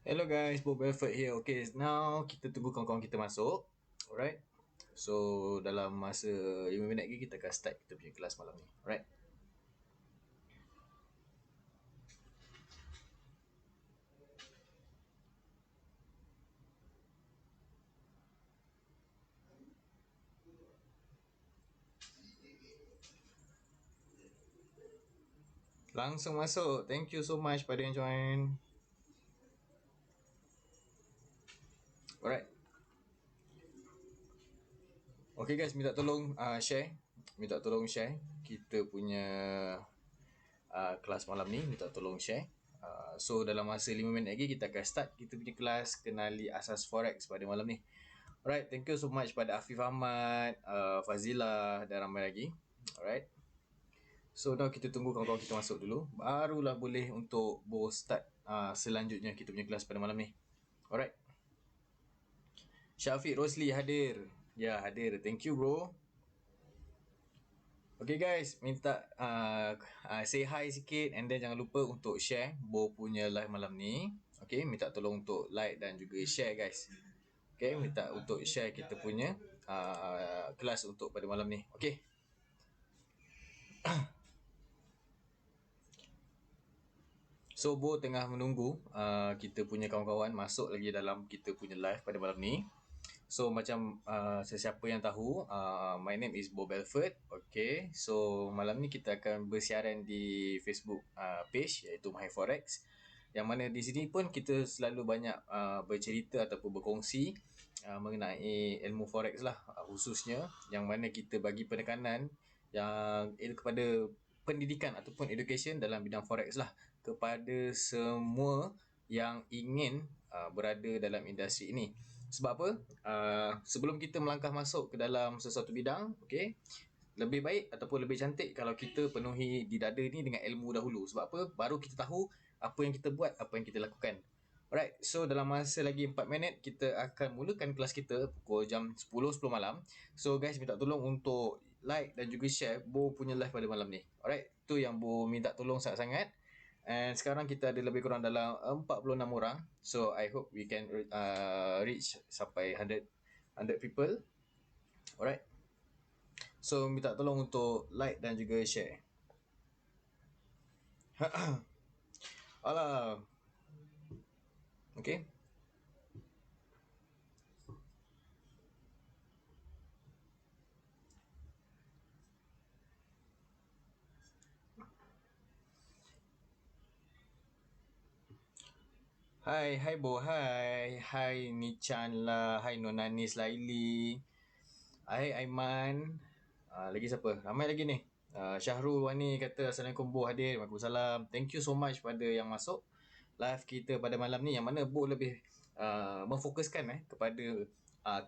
Hello guys, Bob Belford here. Okay, now kita tunggu kawan-kawan kita masuk. Alright. So, dalam masa 5 minit lagi kita akan start kita punya kelas malam ni. Alright. Langsung masuk. Thank you so much pada yang join. Alright. Okay guys, minta tolong share. Minta tolong share kita punya kelas malam ni. Minta tolong share. So, dalam masa 5 minit lagi kita akan start kita punya kelas kenali asas forex pada malam ni. Alright, thank you so much pada Afif Ahmad, Fazila dan ramai lagi. Alright. So now kita tunggu kawan-kawan kita masuk dulu, barulah boleh untuk start selanjutnya kita punya kelas pada malam ni. Alright. Syafiq Rosli hadir. Ya, hadir. Thank you bro. Okay guys, minta say hi sikit and then jangan lupa untuk share Bo punya live malam ni. Okay, minta tolong untuk like dan juga share guys. Okay, minta untuk share kita punya kelas untuk pada malam ni. Okay. So Bo tengah menunggu kita punya kawan-kawan masuk lagi dalam kita punya live pada malam ni. So macam sesiapa yang tahu, my name is Bo Belford. Okay, so malam ni kita akan bersiaran di Facebook page iaitu My Forex. Yang mana di sini pun kita selalu banyak bercerita ataupun berkongsi mengenai ilmu forex lah, khususnya yang mana kita bagi penekanan yang kepada pendidikan ataupun education dalam bidang forex lah kepada semua yang ingin berada dalam industri ini. Sebab apa? Sebelum kita melangkah masuk ke dalam sesuatu bidang, okay, lebih baik ataupun lebih cantik kalau kita penuhi di dada ni dengan ilmu dahulu. Sebab apa? Baru kita tahu apa yang kita buat, apa yang kita lakukan. Alright, so dalam masa lagi 4 minit kita akan mulakan kelas kita pukul jam 10.10 malam. So guys, minta tolong untuk like dan juga share Bo punya live pada malam ni. Alright, tu yang Bo minta tolong sangat-sangat. And sekarang kita ada lebih kurang dalam 46 orang. So I hope we can reach sampai 100 people. Alright. So minta tolong untuk like dan juga share. Alah. Okay. Hai Bo, hai Nichan lah, hai Nonanis Laili, hai Aiman, lagi siapa? Ramai lagi ni. Syahrul Wani kata Assalamualaikum Bo hadir. Waalaikumsalam. Thank you so much pada yang masuk live kita pada malam ni, yang mana Bo lebih memfokuskan kepada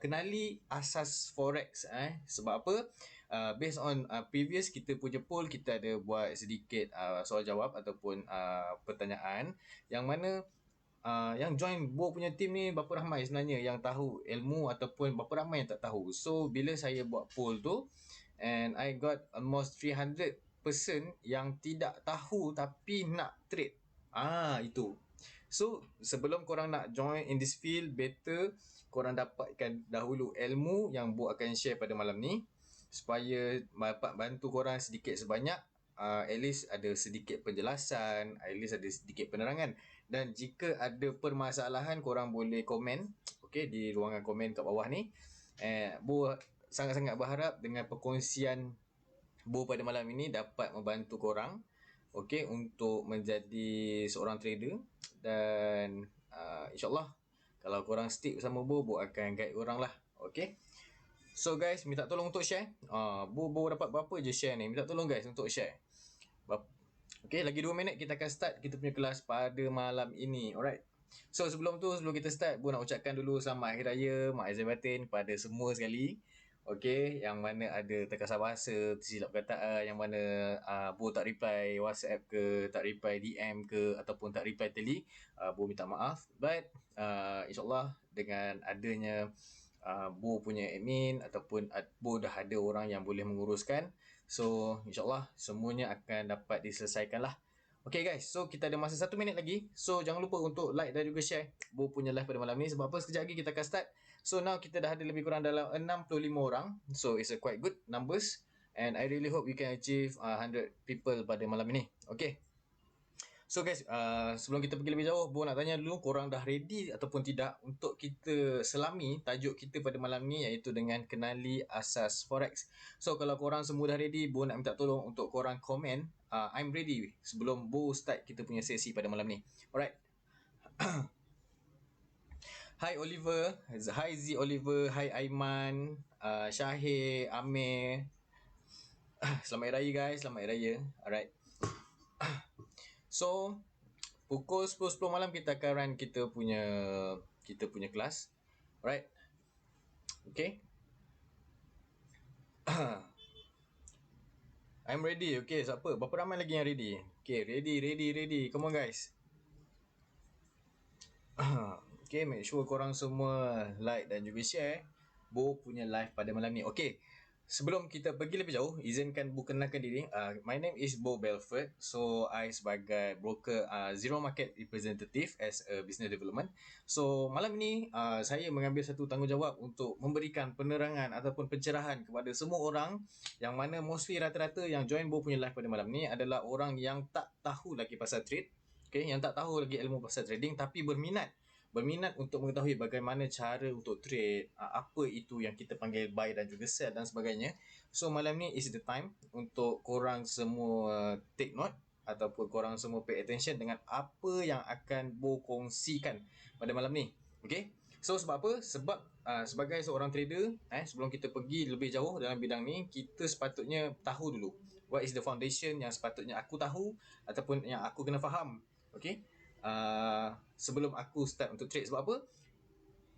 kenali asas forex sebab apa? Based on previous kita punya poll, kita ada buat sedikit soal jawab ataupun pertanyaan yang mana yang join Bo punya team ni berapa ramai sebenarnya yang tahu ilmu ataupun berapa ramai yang tak tahu. So bila saya buat poll tu, and I got almost 300 person yang tidak tahu tapi nak trade. Itu. So sebelum korang nak join in this field, better korang dapatkan dahulu ilmu yang Bo akan share pada malam ni, supaya dapat bantu korang sedikit sebanyak. At least ada sedikit penjelasan, at least ada sedikit penerangan. Dan jika ada permasalahan, korang boleh komen, okay, di ruangan komen kat bawah ni. Bo sangat-sangat berharap dengan perkongsian Bo pada malam ini dapat membantu korang, okay, untuk menjadi seorang trader. Dan insyaAllah kalau korang stick bersama Bo akan guide korang lah, okay. So guys, minta tolong untuk share. Bo dapat berapa je share ni? Minta tolong guys untuk share. Okay, lagi 2 minit kita akan start kita punya kelas pada malam ini. Alright. So sebelum kita start, Bo nak ucapkan dulu selamat Hari Raya, Mak Aizan Batin kepada semua sekali. Okay, yang mana ada terkasar bahasa, tersilap kataan, yang mana Bo tak reply WhatsApp ke, tak reply DM ke, ataupun tak reply tele, Bo minta maaf. But insyaAllah dengan adanya Bo punya admin ataupun Bo dah ada orang yang boleh menguruskan, so insyaAllah semuanya akan dapat diselesaikan lah. Okay guys, so kita ada masa 1 minit lagi. So jangan lupa untuk like dan juga share Bo punya live pada malam ni. Sebab apa, sekejap lagi kita akan start. So now kita dah ada lebih kurang dalam 65 orang. So it's a quite good numbers. And I really hope we can achieve 100 people pada malam ini. Okay. So guys, sebelum kita pergi lebih jauh, Bo nak tanya dulu, korang dah ready ataupun tidak untuk kita selami tajuk kita pada malam ni, iaitu dengan kenali asas forex. So kalau korang semua dah ready, Bo nak minta tolong untuk korang komen I'm ready sebelum Bo start kita punya sesi pada malam ni. Alright. Hi Oliver, hi Z Oliver, hi Aiman, Syahir, Amir. Selamat Hari Raya guys, selamat Hari Raya. Alright. So pukul 10.10 malam kita akan run kita punya kelas. Alright. Okay. I'm ready. Okay, siapa? Berapa ramai lagi yang ready? Okay, ready. Come on guys. Okay, make sure korang semua like dan juga share Bo punya live pada malam ni. Okay, sebelum kita pergi lebih jauh, izinkan Bo kenalkan diri. My name is Bo Belford. So, I sebagai broker Zero Market Representative as a business development. So, malam ini saya mengambil satu tanggungjawab untuk memberikan penerangan ataupun pencerahan kepada semua orang, yang mana mostly rata-rata yang join Bo punya live pada malam ni adalah orang yang tak tahu lagi pasal trade. Okay, yang tak tahu lagi ilmu pasal trading tapi berminat untuk mengetahui bagaimana cara untuk trade, apa itu yang kita panggil buy dan juga sell dan sebagainya. So malam ni is the time untuk korang semua take note ataupun korang semua pay attention dengan apa yang akan Bo kongsikan pada malam ni. Okay, so sebab apa? Sebab sebagai seorang trader, sebelum kita pergi lebih jauh dalam bidang ni, kita sepatutnya tahu dulu what is the foundation yang sepatutnya aku tahu ataupun yang aku kena faham. Okay, sebelum aku start untuk trade. Sebab apa?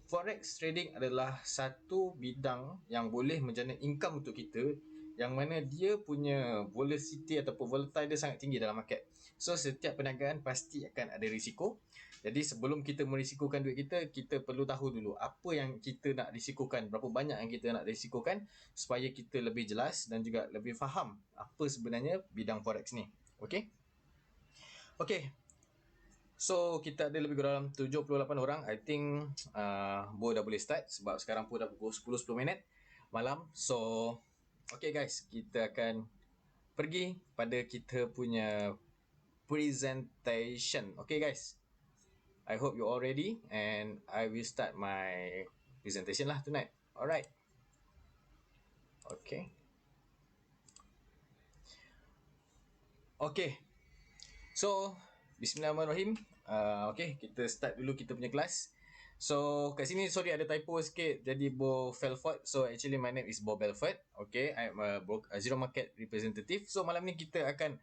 Forex trading adalah satu bidang yang boleh menjana income untuk kita, yang mana dia punya volatility ataupun volatile dia sangat tinggi dalam market. So setiap perniagaan pasti akan ada risiko. Jadi sebelum kita merisikokan duit kita, kita perlu tahu dulu apa yang kita nak risikokan, berapa banyak yang kita nak risikokan, supaya kita lebih jelas dan juga lebih faham apa sebenarnya bidang forex ni. Okay. Okay, so kita ada lebih kurang 78 orang. I think Bo dah boleh start sebab sekarang pun dah pukul 10 minit malam. So okay guys, kita akan pergi pada kita punya presentation. Okay guys, I hope you all ready and I will start my presentation lah tonight. Alright. Okay. Okay, so Bismillahirrahmanirrahim. Okay, kita start dulu kita punya kelas. So kat sini sorry ada typo sikit, jadi Bo Belford. So actually my name is Bo Belford. Okay, I'm a Zero Market Representative. So malam ni kita akan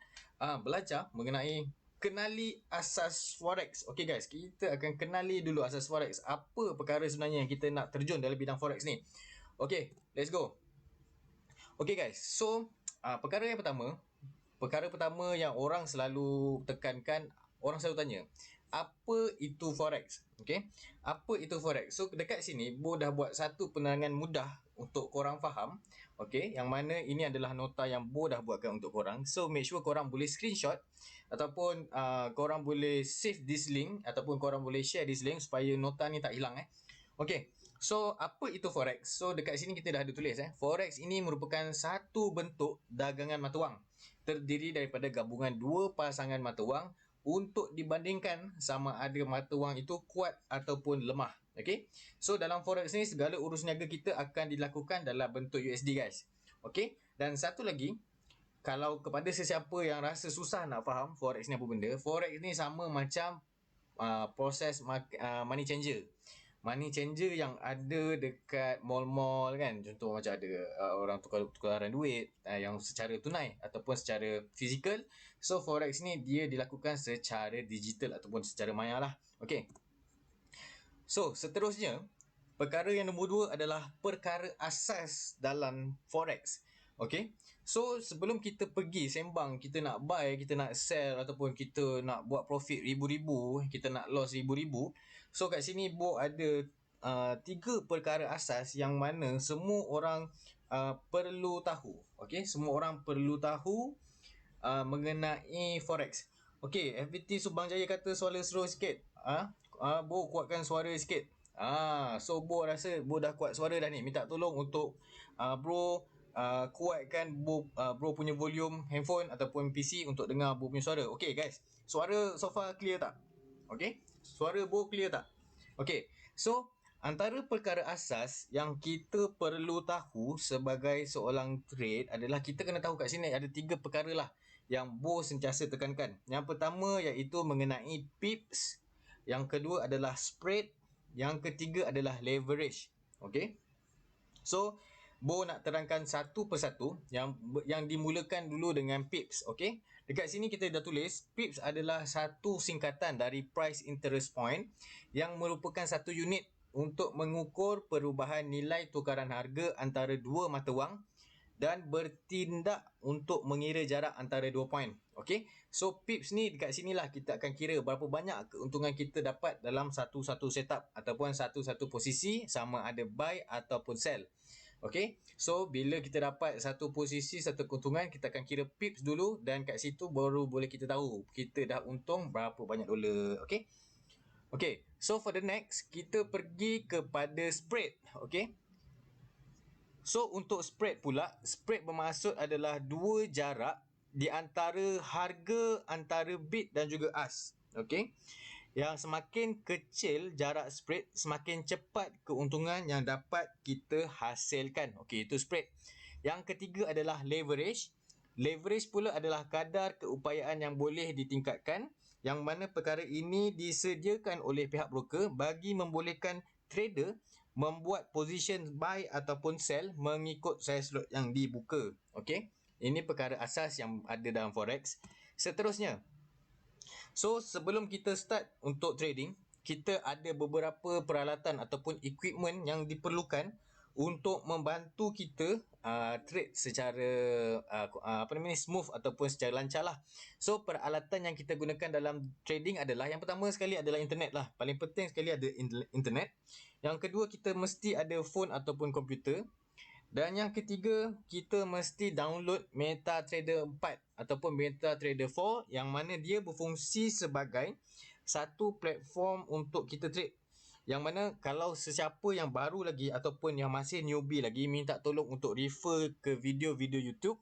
belajar mengenai kenali asas forex. Okay guys, kita akan kenali dulu asas forex. Apa perkara sebenarnya yang kita nak terjun dalam bidang forex ni. Okay, let's go. Okay guys, so perkara pertama yang orang selalu tekankan, orang selalu tanya, apa itu forex? Okay, apa itu forex? So dekat sini Bo dah buat satu penerangan mudah untuk korang faham. Okay, yang mana ini adalah nota yang Bo dah buatkan untuk korang. So make sure korang boleh screenshot ataupun korang boleh save this link ataupun korang boleh share this link supaya nota ni tak hilang. Okay, so apa itu forex? So dekat sini kita dah ada tulis forex ini merupakan satu bentuk dagangan mata wang, terdiri daripada gabungan dua pasangan mata wang untuk dibandingkan sama ada mata wang itu kuat ataupun lemah. Okay, so dalam forex ni segala urus niaga kita akan dilakukan dalam bentuk USD guys. Okay, dan satu lagi, kalau kepada sesiapa yang rasa susah nak faham forex ni apa benda, forex ni sama macam proses money changer. Money changer yang ada dekat mall-mall kan. Contoh macam ada orang tukaran duit yang secara tunai ataupun secara fizikal. So forex ni dia dilakukan secara digital ataupun secara maya lah. Okay, so seterusnya, perkara yang nombor 2 adalah perkara asas dalam forex. Okay, so sebelum kita pergi sembang, kita nak buy, kita nak sell ataupun kita nak buat profit ribu-ribu, kita nak loss ribu-ribu. So kat sini Bo ada 3 perkara asas yang mana semua orang perlu tahu. Okay, semua orang perlu tahu mengenai forex. Okey, FPT Subang Jaya kata suara slow sikit. Bo kuatkan suara sikit. So Bo rasa Bo dah kuat suara dah ni. Minta tolong untuk bro kuatkan bro punya volume handphone ataupun PC untuk dengar Bo punya suara. Okey guys, suara so far clear tak? Okey, suara Bo clear tak? Okey, so antara perkara asas yang kita perlu tahu sebagai seorang trade adalah kita kena tahu kat sini ada 3 perkara lah yang Bo sentiasa tekankan. Yang pertama iaitu mengenai pips, yang kedua adalah spread, yang ketiga adalah leverage. Okey. So Bo nak terangkan satu persatu yang dimulakan dulu dengan pips, okey. Dekat sini kita dah tulis pips adalah satu singkatan dari price interest point yang merupakan satu unit untuk mengukur perubahan nilai tukaran harga antara dua mata wang dan bertindak untuk mengira jarak antara 2 poin. Okey. So pips ni dekat sinilah kita akan kira berapa banyak keuntungan kita dapat dalam satu-satu setup ataupun satu-satu posisi, sama ada buy ataupun sell. Okey. So bila kita dapat satu posisi, satu keuntungan, kita akan kira pips dulu dan kat situ baru boleh kita tahu kita dah untung berapa banyak dolar. Okey. Okey. So for the next, kita pergi kepada spread. Okey. So untuk spread pula, spread bermaksud adalah dua jarak di antara harga antara bid dan juga ask. Okey. Yang semakin kecil jarak spread, semakin cepat keuntungan yang dapat kita hasilkan. Okey, itu spread. Yang ketiga adalah leverage. Leverage pula adalah kadar keupayaan yang boleh ditingkatkan, yang mana perkara ini disediakan oleh pihak broker bagi membolehkan trader membuat position buy ataupun sell mengikut size lot yang dibuka. Okey. Ini perkara asas yang ada dalam forex. Seterusnya, so sebelum kita start untuk trading, kita ada beberapa peralatan ataupun equipment yang diperlukan untuk membantu kita trade secara smooth ataupun secara lancar lah. So peralatan yang kita gunakan dalam trading adalah, yang pertama sekali adalah internet lah. Paling penting sekali ada internet. Yang kedua, kita mesti ada phone ataupun komputer. Dan yang ketiga, kita mesti download MetaTrader 4 ataupun MetaTrader 4, yang mana dia berfungsi sebagai satu platform untuk kita trade. Yang mana kalau sesiapa yang baru lagi ataupun yang masih newbie lagi, minta tolong untuk refer ke video-video YouTube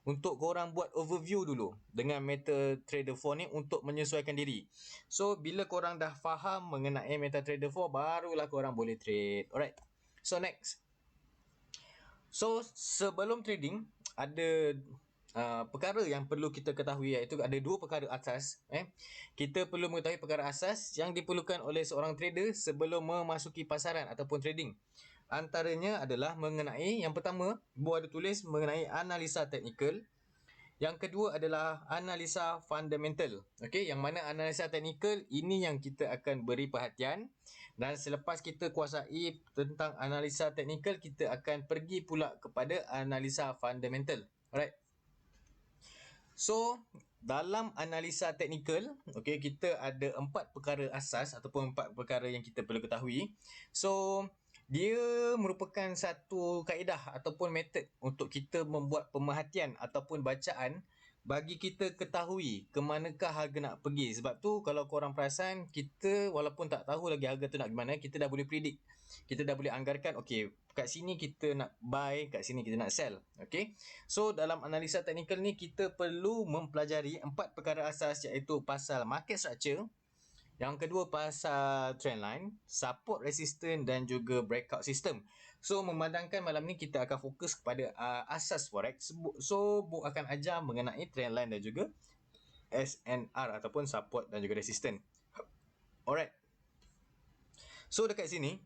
untuk korang buat overview dulu dengan MetaTrader 4 ni untuk menyesuaikan diri. So bila korang dah faham mengenai MetaTrader 4, barulah korang boleh trade. Alright. So next. So sebelum trading, ada perkara yang perlu kita ketahui, iaitu ada dua perkara asas. Kita perlu mengetahui perkara asas yang diperlukan oleh seorang trader sebelum memasuki pasaran ataupun trading. Antaranya adalah mengenai, yang pertama, Bo ada tulis mengenai analisa teknikal. Yang kedua adalah analisa fundamental. Okey, yang mana analisa teknikal ini yang kita akan beri perhatian, dan selepas kita kuasai tentang analisa teknikal, kita akan pergi pula kepada analisa fundamental. Alright. So dalam analisa teknikal, okey, kita ada 4 perkara asas ataupun 4 perkara yang kita perlu ketahui. So dia merupakan satu kaedah ataupun metod untuk kita membuat pemerhatian ataupun bacaan bagi kita ketahui ke manakah harga nak pergi. Sebab tu kalau korang perasan, kita walaupun tak tahu lagi harga tu nak ke mana, kita dah boleh predict. Kita dah boleh anggarkan, okey, kat sini kita nak buy, kat sini kita nak sell. Okey. So dalam analisa teknikal ni, kita perlu mempelajari 4 perkara asas, iaitu pasal market structure, yang kedua pasal trendline, support resistance dan juga breakout system. So memandangkan malam ni kita akan fokus kepada asas forex. So Bo akan ajar mengenai trendline dan juga SNR ataupun support dan juga resistance. Alright. So dekat sini,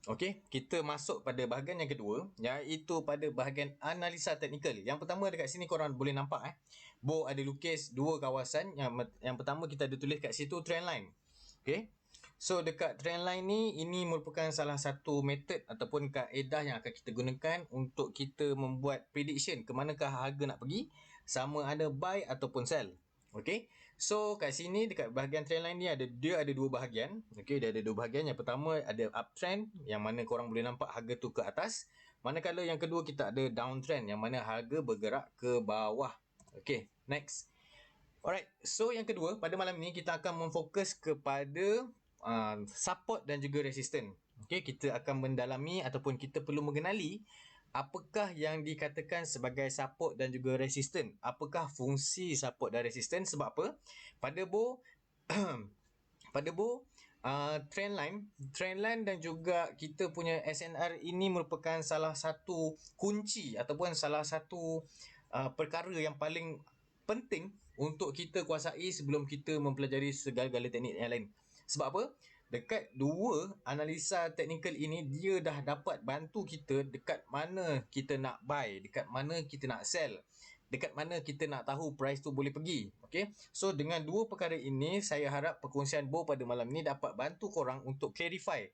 okey, kita masuk pada bahagian yang kedua, iaitu pada bahagian analisa teknikal. Yang pertama dekat sini korang boleh nampak Bo ada lukis dua kawasan. Yang pertama kita ada tulis kat situ trendline. Okay. So dekat trendline ni, ini merupakan salah satu metod ataupun kaedah yang akan kita gunakan untuk kita membuat prediction ke manakah harga nak pergi, sama ada buy ataupun sell. Okay. So kat sini dekat bahagian trendline ni dia ada dua bahagian. Okay, dia ada dua bahagian. Yang pertama ada uptrend, yang mana korang boleh nampak harga tu ke atas. Manakala yang kedua kita ada downtrend, yang mana harga bergerak ke bawah. Okay, next. Alright, so yang kedua, pada malam ni kita akan memfokus kepada support dan juga resistance. Okay, kita akan mendalami ataupun kita perlu mengenali apakah yang dikatakan sebagai support dan juga resistance. Apakah fungsi support dan resistance? Sebab apa? Pada Bo, pada Bo, trendline dan juga kita punya SNR ini merupakan salah satu kunci ataupun salah satu perkara yang paling penting untuk kita kuasai sebelum kita mempelajari segala-gala teknik yang lain. Sebab apa? Dekat dua analisa teknikal ini, dia dah dapat bantu kita dekat mana kita nak buy, dekat mana kita nak sell, dekat mana kita nak tahu price tu boleh pergi. Okay, so dengan dua perkara ini, saya harap perkongsian Bo pada malam ni dapat bantu korang untuk clarify.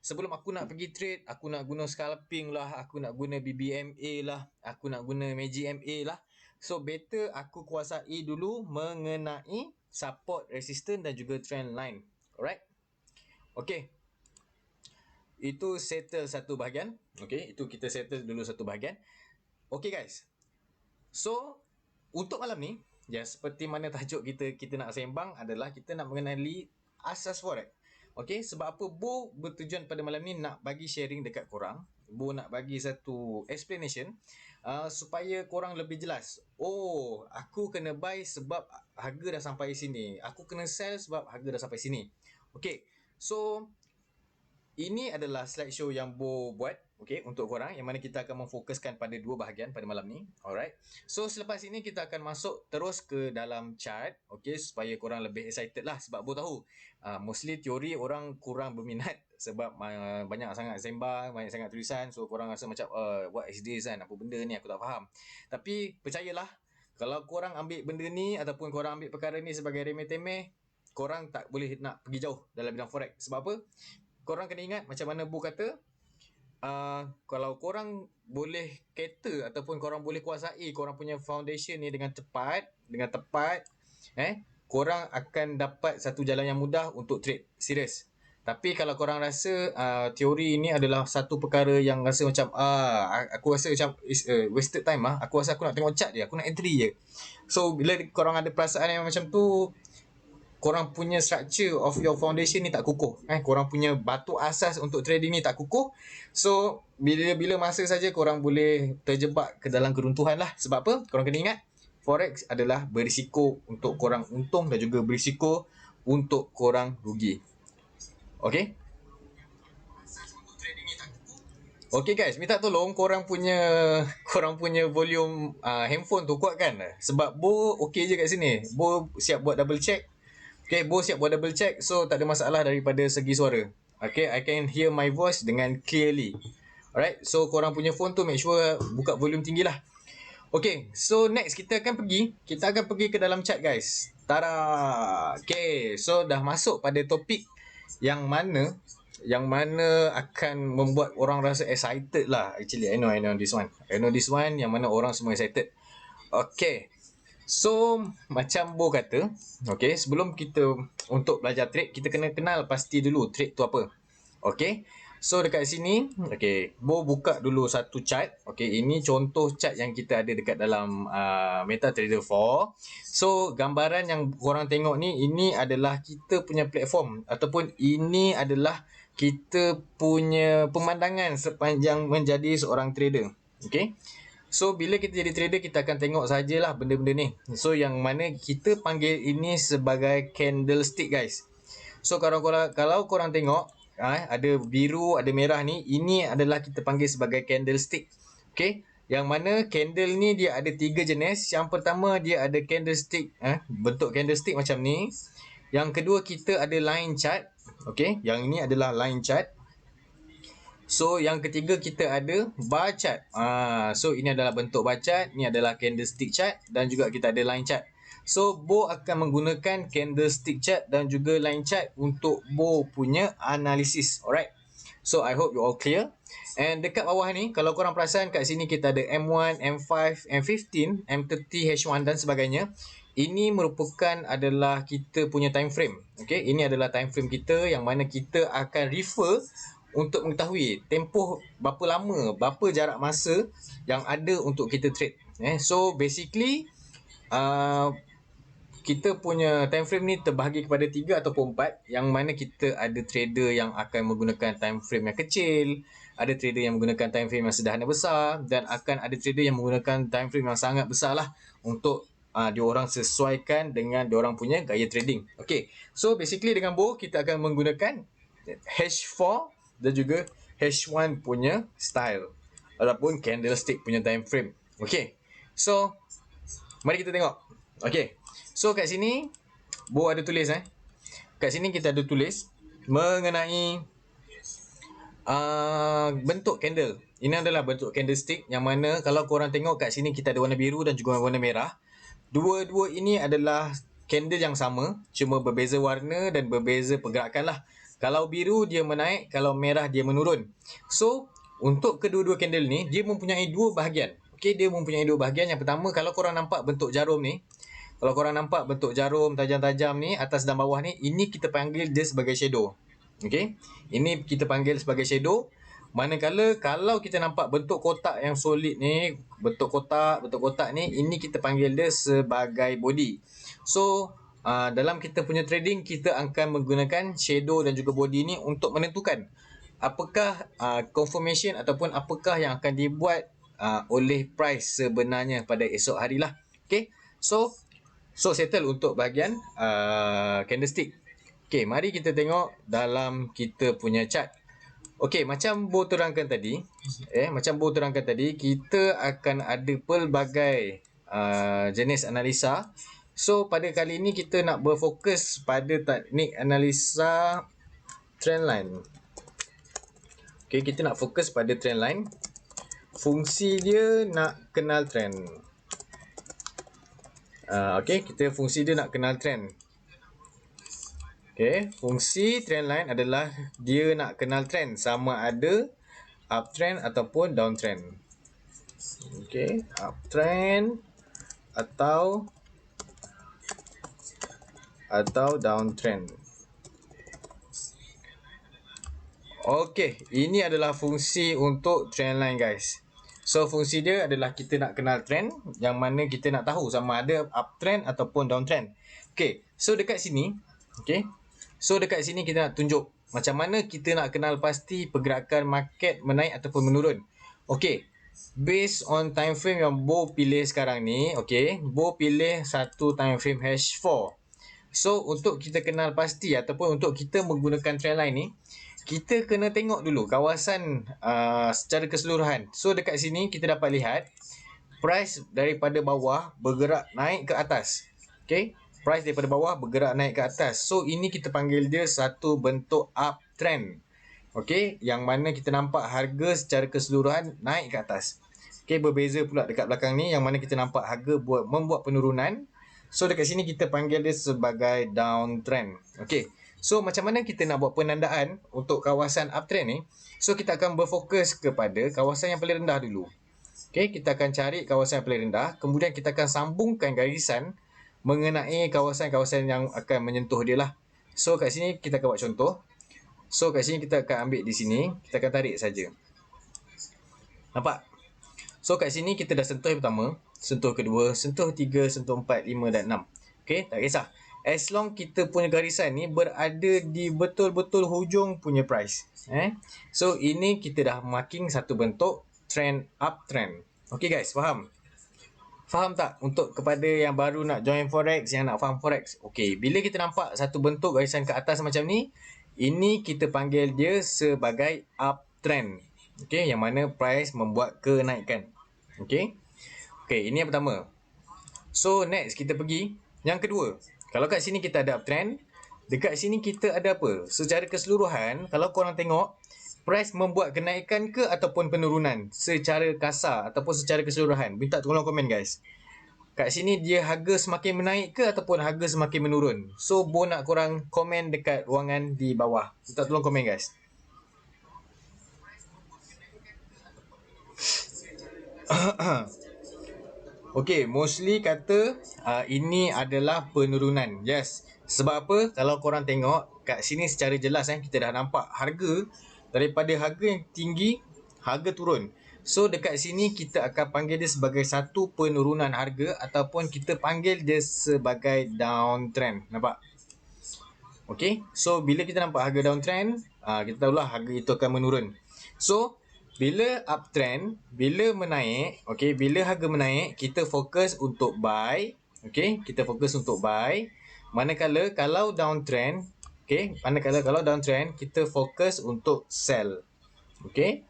Sebelum aku nak pergi trade, aku nak guna scalping lah, aku nak guna BBMA lah, aku nak guna Magic MA lah. So better aku kuasai dulu mengenai support, resistance dan juga trend line. Alright. Okay. Itu settle satu bahagian. Okay, itu kita settle dulu satu bahagian. Okay guys. So untuk malam ni, ya seperti mana tajuk kita nak sembang adalah kita nak mengenali asas forex. Okay, sebab apa Bo bertujuan pada malam ni nak bagi sharing dekat korang. Bo nak bagi satu explanation supaya korang lebih jelas. Oh, aku kena buy sebab harga dah sampai sini. Aku kena sell sebab harga dah sampai sini. Okay, so ini adalah slideshow yang Bo buat, okay, untuk korang, yang mana kita akan memfokuskan pada dua bahagian pada malam ni. Alright. So selepas ini kita akan masuk terus ke dalam chart, okay, supaya korang lebih excited lah. Sebab Bo tahu mostly teori orang kurang berminat sebab banyak sangat sembang, banyak sangat tulisan. So korang rasa macam what is this kan, apa benda ni, aku tak faham. Tapi percayalah, kalau korang ambil benda ni ataupun korang ambil perkara ni sebagai remeh-temeh, korang tak boleh nak pergi jauh dalam bidang forex. Sebab apa? Korang kena ingat macam mana Bu kata, kalau korang boleh cater ataupun korang boleh kuasai korang punya foundation ni dengan tepat, korang akan dapat satu jalan yang mudah untuk trade. Serius. Tapi kalau korang rasa teori ini adalah satu perkara yang rasa macam aku rasa macam wasted time aku rasa aku nak tengok chart je, aku nak entry je. So bila korang ada perasaan yang macam tu, korang punya structure of your foundation ni tak kukuh, korang punya batu asas untuk trading ni tak kukuh. So bila masa saja korang boleh terjebak ke dalam keruntuhan lah. Sebab apa? Korang kena ingat, forex adalah berisiko untuk korang untung dan juga berisiko untuk korang rugi. Okay, okay guys, minta tolong korang punya volume handphone tu kuatkan. Sebab Bo okay je kat sini. Bo siap buat double check. Okay, Bo siap buat double check. So tak ada masalah daripada segi suara. Okay, I can hear my voice dengan clearly. Alright, so korang punya phone tu make sure buka volume tinggi lah. Okay, so next kita akan pergi ke dalam chat guys. Tada. Okay, so dah masuk pada topik yang mana akan membuat orang rasa excited lah. Actually, I know this one. Yang mana orang semua excited. Okay. So macam Bo kata, okay, sebelum kita untuk belajar trade, kita kena kenal pasti dulu trade tu apa. Okay, so dekat sini, okay, Bo buka dulu satu chart. Okay, ini contoh chart yang kita ada dekat dalam MetaTrader 4. So gambaran yang korang tengok ni, ini adalah kita punya platform ataupun ini adalah kita punya pemandangan sepanjang menjadi seorang trader. Okay, so bila kita jadi trader, kita akan tengok sajalah benda-benda ni. So yang mana kita panggil ini sebagai candlestick guys. So kalau korang tengok ada biru, ada merah ni, ini adalah kita panggil sebagai candlestick. Okay, yang mana candle ni dia ada 3 jenis. Yang pertama dia ada candlestick bentuk candlestick macam ni. Yang kedua kita ada line chart. Okay, yang ini adalah line chart. So yang ketiga kita ada bar chart. So ini adalah bentuk bar chart, ni adalah candlestick chart dan juga kita ada line chart. So Bo akan menggunakan candlestick chart dan juga line chart untuk Bo punya analisis. Alright. So I hope you all clear. And dekat bawah ni, kalau korang perasan kat sini kita ada M1, M5, M15, M30, H1 dan sebagainya. Ini merupakan adalah kita punya time frame. Okay, ini adalah time frame kita yang mana kita akan refer untuk mengetahui tempoh berapa lama, berapa jarak masa yang ada untuk kita trade. So basically kita punya time frame ni terbahagi kepada 3 ataupun 4, yang mana kita ada trader yang akan menggunakan time frame yang kecil, ada trader yang menggunakan time frame yang sederhana besar, dan akan ada trader yang menggunakan time frame yang sangat besar lah untuk diorang sesuaikan dengan diorang punya gaya trading. Okay, so basically dengan Bo kita akan menggunakan H4 dan juga H1 punya style ataupun candlestick punya time frame. Okay, so mari kita tengok. Okay, so kat sini Bo ada tulis kat sini kita ada tulis mengenai bentuk candle. Ini adalah bentuk candlestick yang mana kalau korang tengok kat sini kita ada warna biru dan juga warna merah. Dua-dua ini adalah candle yang sama, cuma berbeza warna dan berbeza pergerakan lah. Kalau biru dia menaik, kalau merah dia menurun. So, untuk kedua-dua candle ni, dia mempunyai dua bahagian. Okay, dia mempunyai dua bahagian. Yang pertama, kalau korang nampak bentuk jarum ni, kalau korang nampak bentuk jarum tajam-tajam ni, atas dan bawah ni, ini kita panggil dia sebagai shadow. Okay, ini kita panggil sebagai shadow. Manakala kalau kita nampak bentuk kotak yang solid ni, bentuk kotak ni, ini kita panggil dia sebagai body. So, dalam kita punya trading, kita akan menggunakan shadow dan juga body ni untuk menentukan apakah confirmation ataupun apakah yang akan dibuat oleh price sebenarnya pada esok hari lah. Okay, so settle untuk bahagian candlestick. Okay, mari kita tengok dalam kita punya chart. Okay, macam Bo terangkan tadi, kita akan ada pelbagai jenis analisa. So, pada kali ini kita nak berfokus pada teknik analisa trendline. Okay, kita nak fokus pada trendline. Fungsi dia nak kenal trend. Okay, kita fungsi dia nak kenal trend. Okay, fungsi trendline adalah dia nak kenal trend sama ada uptrend ataupun downtrend. Okay, uptrend atau downtrend. Okay, ini adalah fungsi untuk trendline guys. So, fungsi dia adalah kita nak kenal trend yang mana kita nak tahu sama ada uptrend ataupun downtrend. Okay, so dekat sini, kita nak tunjuk macam mana kita nak kenal pasti pergerakan market menaik ataupun menurun. Okay, based on time frame yang Bo pilih sekarang ni, okay, Bo pilih satu time frame H4. So, untuk kita kenal pasti ataupun untuk kita menggunakan trendline ni, kita kena tengok dulu kawasan secara keseluruhan. So, dekat sini kita dapat lihat price daripada bawah bergerak naik ke atas. Okay, price daripada bawah bergerak naik ke atas. So, ini kita panggil dia satu bentuk uptrend. Okay, yang mana kita nampak harga secara keseluruhan naik ke atas. Okay, berbeza pula dekat belakang ni yang mana kita nampak harga membuat penurunan. So, dekat sini kita panggil dia sebagai downtrend. Okay, so macam mana kita nak buat penandaan untuk kawasan uptrend ni? So, kita akan berfokus kepada kawasan yang paling rendah dulu. Okay, kita akan cari kawasan yang paling rendah. Kemudian kita akan sambungkan garisan mengenai kawasan-kawasan yang akan menyentuh dia lah. So, kat sini kita akan buat contoh. So, kat sini kita akan ambil di sini. Kita akan tarik saja. Nampak? So, kat sini kita dah sentuh yang pertama, sentuh kedua, sentuh tiga, sentuh empat, lima dan enam. Okay, tak kisah. As long kita punya garisan ni berada di betul-betul hujung punya price. So, ini kita dah marking satu bentuk trend uptrend. Okay guys, faham? Faham tak untuk kepada yang baru nak join forex, yang nak faham forex? Okay, bila kita nampak satu bentuk garisan ke atas macam ni, ini kita panggil dia sebagai uptrend. Okay, yang mana price membuat kenaikan. Okay, ini yang pertama. So, next kita pergi yang kedua. Kalau kat sini kita ada uptrend, dekat sini kita ada apa? Secara keseluruhan, kalau korang tengok, price membuat kenaikan ke ataupun penurunan secara kasar ataupun secara keseluruhan? Minta tolong komen guys. Kat sini dia harga semakin menaik ke ataupun harga semakin menurun? So, Bo nak korang komen dekat ruangan di bawah. Minta tolong komen guys. Okay, mostly kata ini adalah penurunan. Yes. Sebab apa? Kalau korang tengok kat sini secara jelas kita dah nampak harga daripada harga yang tinggi, harga turun. So dekat sini kita akan panggil dia sebagai satu penurunan harga ataupun kita panggil dia sebagai downtrend. Nampak? Okay, so bila kita nampak harga downtrend, kita tahulah harga itu akan menurun. So bila uptrend, bila menaik, okay, bila harga menaik, kita fokus untuk buy. Okay, kita fokus untuk buy. Manakala kalau downtrend, okay, manakala kalau downtrend, kita fokus untuk sell. Okay,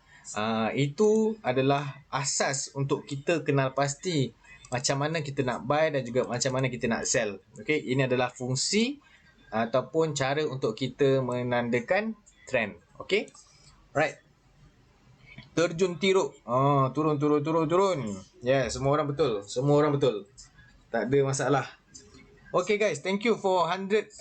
itu adalah asas untuk kita kenal pasti macam mana kita nak buy dan juga macam mana kita nak sell. Okay, ini adalah fungsi ataupun cara untuk kita menandakan trend. Okay, right. Terjun tiruk. Turun. Yeah, semua orang betul. Semua orang betul. Tak ada masalah. Okay guys, thank you for 114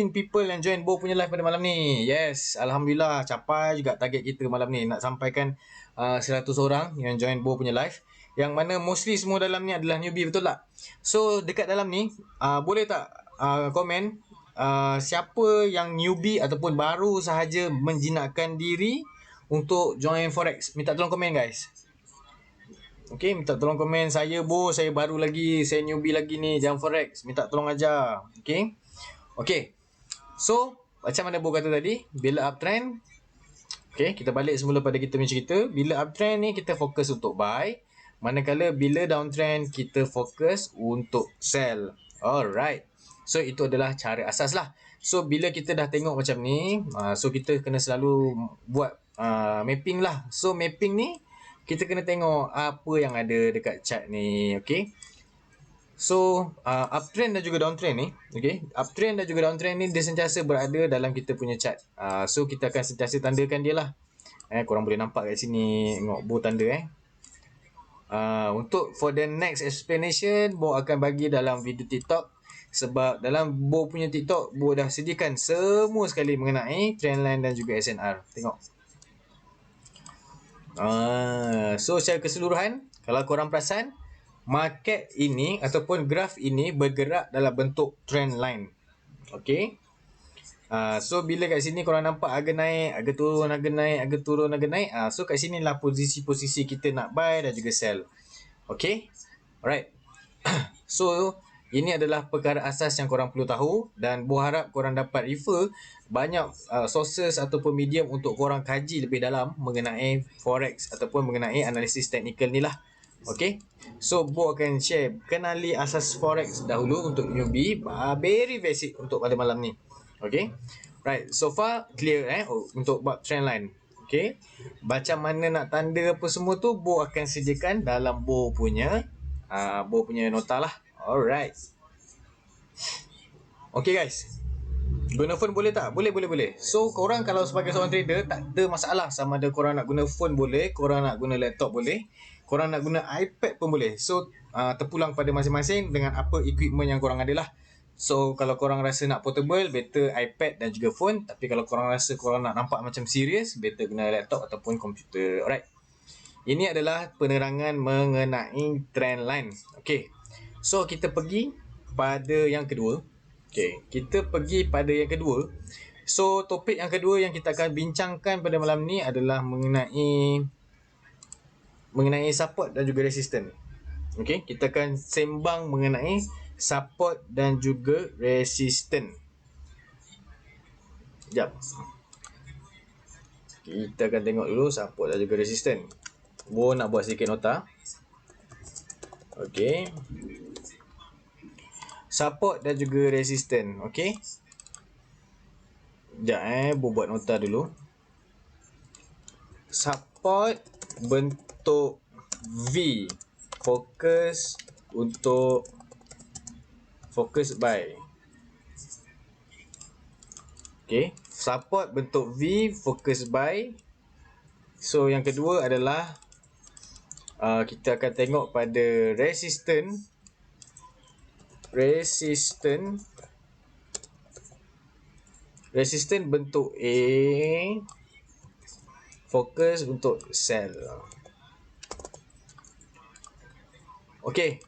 people yang join Bo punya live pada malam ni. Yes, Alhamdulillah capai juga target kita malam ni. Nak sampaikan 100 orang yang join Bo punya live. Yang mana mostly semua dalam ni adalah newbie, betul tak? So dekat dalam ni, boleh tak komen siapa yang newbie ataupun baru sahaja menjinakkan diri untuk join Forex. Minta tolong komen guys. Okay, minta tolong komen. Saya Bo, saya baru lagi, saya newbie lagi ni, jam Forex. Minta tolong ajar. Okay. Okay. So, macam mana Bo kata tadi, bila uptrend, okay, kita balik semula pada kita punya cerita. Bila uptrend ni, kita fokus untuk buy. Manakala bila downtrend, kita fokus untuk sell. Alright. So, itu adalah cara asas lah. So, bila kita dah tengok macam ni, so kita kena selalu buat mapping lah. So, mapping ni, kita kena tengok apa yang ada dekat chart ni. Okay. So, uptrend dan juga downtrend ni, okay, uptrend dan juga downtrend ni dia sentiasa berada dalam kita punya chart. So, kita akan sentiasa tandakan dia lah. Korang boleh nampak kat sini, tengok Bo tanda untuk for the next explanation, Bo akan bagi dalam video TikTok. Sebab dalam Bo punya TikTok, Bo dah sediakan semua sekali mengenai trendline dan juga SNR. Tengok. So secara keseluruhan, kalau korang perasan, market ini ataupun graf ini bergerak dalam bentuk trend line. Okay. So bila kat sini korang nampak harga naik, harga turun, harga naik, harga turun, harga naik. So kat sini lah posisi-posisi kita nak buy dan juga sell. Okay. Alright. So ini adalah perkara asas yang korang perlu tahu dan Bo harap korang dapat refer banyak sources ataupun medium untuk korang kaji lebih dalam mengenai forex ataupun mengenai analisis teknikal ni lah. Okay. So Bo akan share kenali asas forex dahulu untuk newbie, very basic untuk pada malam ni. Okay. Right. So far clear untuk bab trend line. Okay. Macam mana nak tanda apa semua tu Bo akan sediakan dalam Bo punya nota lah. Alright. Okay guys. Guna phone boleh tak? Boleh. So korang kalau sebagai seorang trader tak ada masalah sama ada korang nak guna phone boleh, korang nak guna laptop boleh, korang nak guna iPad pun boleh. So terpulang pada masing-masing dengan apa equipment yang korang ada lah. So kalau korang rasa nak portable, better iPad dan juga phone. Tapi kalau korang rasa korang nak nampak macam serius, better guna laptop ataupun komputer. Alright. Ini adalah penerangan mengenai trend line. Okay. So kita pergi pada yang kedua. Okay, kita pergi pada yang kedua. So topik yang kedua yang kita akan bincangkan pada malam ni adalah mengenai support dan juga resistance. Okay, kita akan sembang mengenai support dan juga resistance. Sekejap. Kita akan tengok dulu support dan juga resistance. Bo nak buat sedikit nota. Okay. Support dan juga resistance. Okay. Sekejap Bo buat nota dulu. Support bentuk V. Fokus untuk fokus buy. Okay. Support bentuk V. Fokus buy. So yang kedua adalah kita akan tengok pada resistance bentuk A, fokus untuk sell. Okay.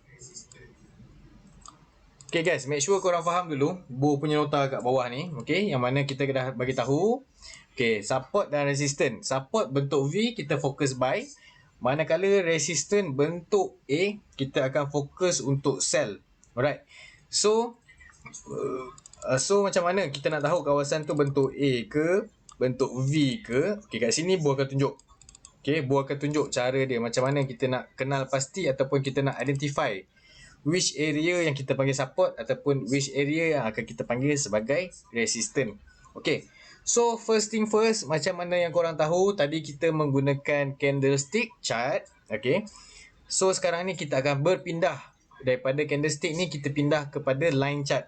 Okay guys, make sure korang faham dulu Bo punya nota kat bawah ni. Okay, yang mana kita dah bagi tahu. Okay, support dan resistance. Support bentuk V, kita fokus buy. Manakala resistance bentuk A, kita akan fokus untuk sell. Alright. So macam mana kita nak tahu kawasan tu bentuk A ke, bentuk V ke? Okay, kat sini Bu akan tunjuk. Okay, Bu akan tunjuk cara dia macam mana kita nak kenal pasti ataupun kita nak identify which area yang kita panggil support ataupun which area yang akan kita panggil sebagai resistance. Okay, so first thing first, macam mana yang korang tahu tadi kita menggunakan candlestick chart. Okay, so sekarang ni kita akan berpindah daripada candlestick ni, kita pindah kepada line chart.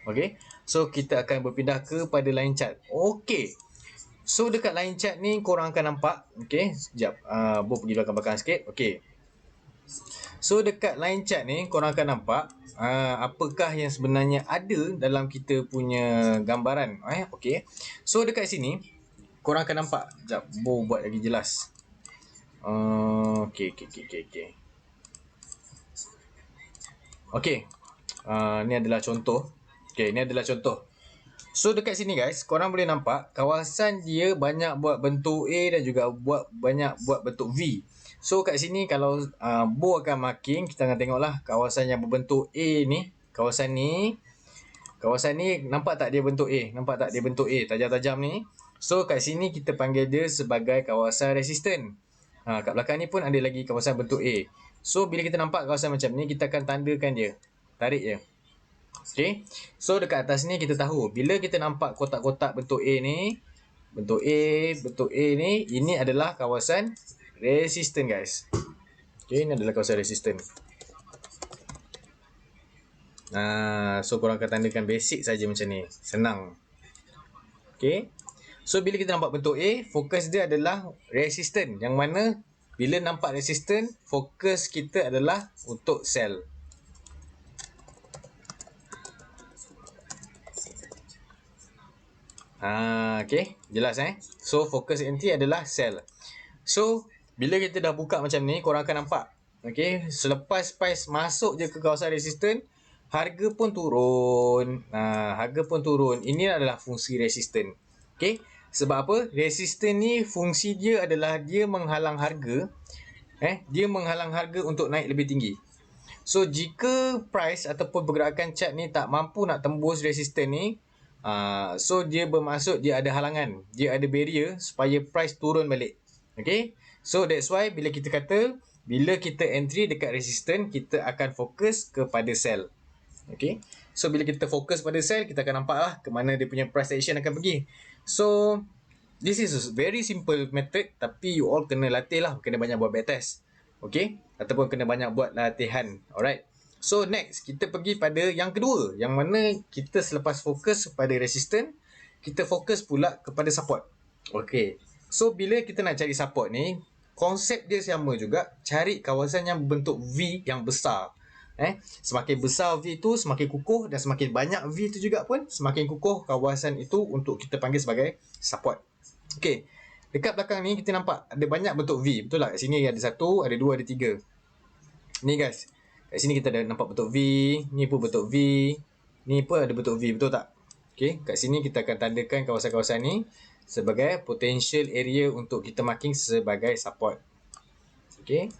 Okay, so kita akan berpindah kepada line chart. Okay, so dekat line chart ni korang akan nampak. Okay, sekejap, Bu pergi belakang-belakang sikit. Okay, so dekat line chart ni korang akan nampak apakah yang sebenarnya ada dalam kita punya gambaran. Okay, so dekat sini korang akan nampak. Sekejap, Bu buat lagi jelas. Okay. Okay, ni adalah contoh. Okay, ni adalah contoh. So dekat sini guys, korang boleh nampak kawasan dia banyak buat bentuk A dan juga banyak buat bentuk V. So kat sini kalau Bu akan marking, kita akan tengoklah kawasan yang berbentuk A ni. Kawasan ni nampak tak dia bentuk A? Nampak tak dia bentuk A tajam-tajam ni? So kat sini kita panggil dia sebagai kawasan resisten. Kat belakang ni pun ada lagi kawasan bentuk A. So bila kita nampak kawasan macam ni, kita akan tandakan dia. Tarik je. Okay, so dekat atas ni kita tahu bila kita nampak kotak-kotak bentuk A ni, bentuk A ni, ini adalah kawasan resisten guys. Okay, ini adalah kawasan resisten. So korang akan tandakan basic saja macam ni, senang. Okay, so bila kita nampak bentuk A, fokus dia adalah resisten, yang mana bila nampak resisten, fokus kita adalah untuk sell. Okay, jelas So fokus entry adalah sell. So bila kita dah buka macam ni, korang akan nampak. Okay, selepas price masuk je ke kawasan resisten, harga pun turun. Harga pun turun. Ini adalah fungsi resisten. Okay, sebab apa? Resisten ni fungsi dia adalah dia menghalang harga. Dia menghalang harga untuk naik lebih tinggi. So jika price ataupun pergerakan chart ni tak mampu nak tembus resisten ni, so dia bermaksud dia ada halangan, dia ada barrier supaya price turun balik. Okay, so that's why bila kita kata bila kita entry dekat resistance, kita akan fokus kepada sell. Okay, so bila kita fokus pada sell, kita akan nampak lah ke mana dia punya price action akan pergi. So this is a very simple method, tapi you all kena latih lah, kena banyak buat backtest. Okay, ataupun kena banyak buat latihan. Alright, so next kita pergi pada yang kedua, yang mana kita selepas fokus pada resistance, kita fokus pula kepada support. Okay, so bila kita nak cari support ni, konsep dia sama juga, cari kawasan yang berbentuk V yang besar. Semakin besar V tu, semakin kukuh, dan semakin banyak V tu juga pun semakin kukuh kawasan itu untuk kita panggil sebagai support. Okay, dekat belakang ni kita nampak ada banyak bentuk V, betul tak? Kat sini ada 1, ada 2, ada 3. Ni guys, kat sini kita ada nampak bentuk V, ni pun bentuk V, ni pun ada bentuk V, betul tak? Okay, kat sini kita akan tandakan kawasan-kawasan ni sebagai potential area untuk kita marking sebagai support. Okay,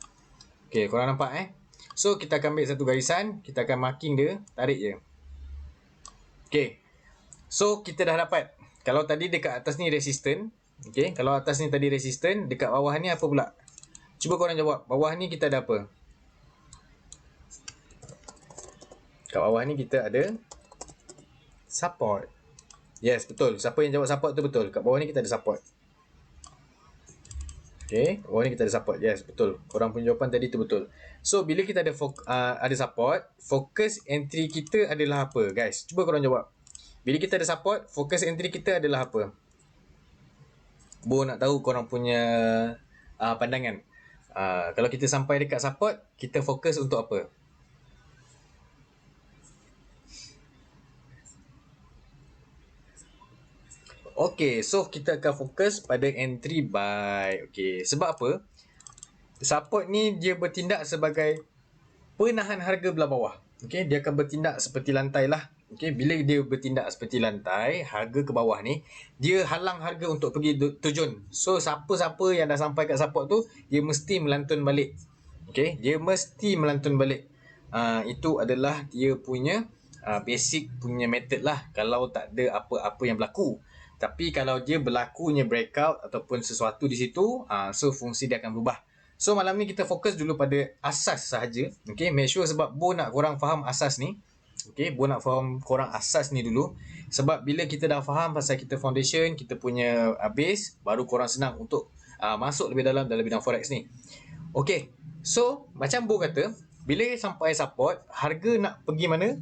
korang nampak So kita akan ambil satu garisan, kita akan marking dia, tarik je. Okay, so kita dah dapat. Kalau tadi dekat atas ni resisten, okay, kalau atas ni tadi resisten, dekat bawah ni apa pula? Cuba korang jawab, bawah ni kita ada apa? Kat bawah ni kita ada support. Yes, betul. Siapa yang jawab support tu betul. Kat bawah ni kita ada support. Okay, bawah ni kita ada support. Yes, betul. Korang punya jawapan tadi tu betul. So bila kita ada support, fokus entry kita adalah apa guys? Cuba korang jawab. Bila kita ada support, fokus entry kita adalah apa? Bu nak tahu korang punya pandangan. Kalau kita sampai dekat support, kita fokus untuk apa? Okay, so kita akan fokus pada entry buy. Okay, sebab apa? Support ni dia bertindak sebagai penahan harga belah bawah. Okay, dia akan bertindak seperti lantai lah Okey, bila dia bertindak seperti lantai, harga ke bawah ni, dia halang harga untuk pergi terjun. So siapa-siapa yang dah sampai kat support tu, dia mesti melantun balik. Okey, dia mesti melantun balik. Itu adalah dia punya basic punya method lah kalau tak ada apa-apa yang berlaku. Tapi kalau dia berlakunya breakout ataupun sesuatu di situ, so fungsi dia akan berubah. So malam ni kita fokus dulu pada asas sahaja. Okay, make sure sebab Bo nak korang faham asas ni. Okay, Bo nak faham korang asas ni dulu. Sebab bila kita dah faham pasal kita foundation, kita punya base, baru korang senang untuk masuk lebih dalam bidang forex ni. Okay, so macam Bo kata, bila sampai support, harga nak pergi mana?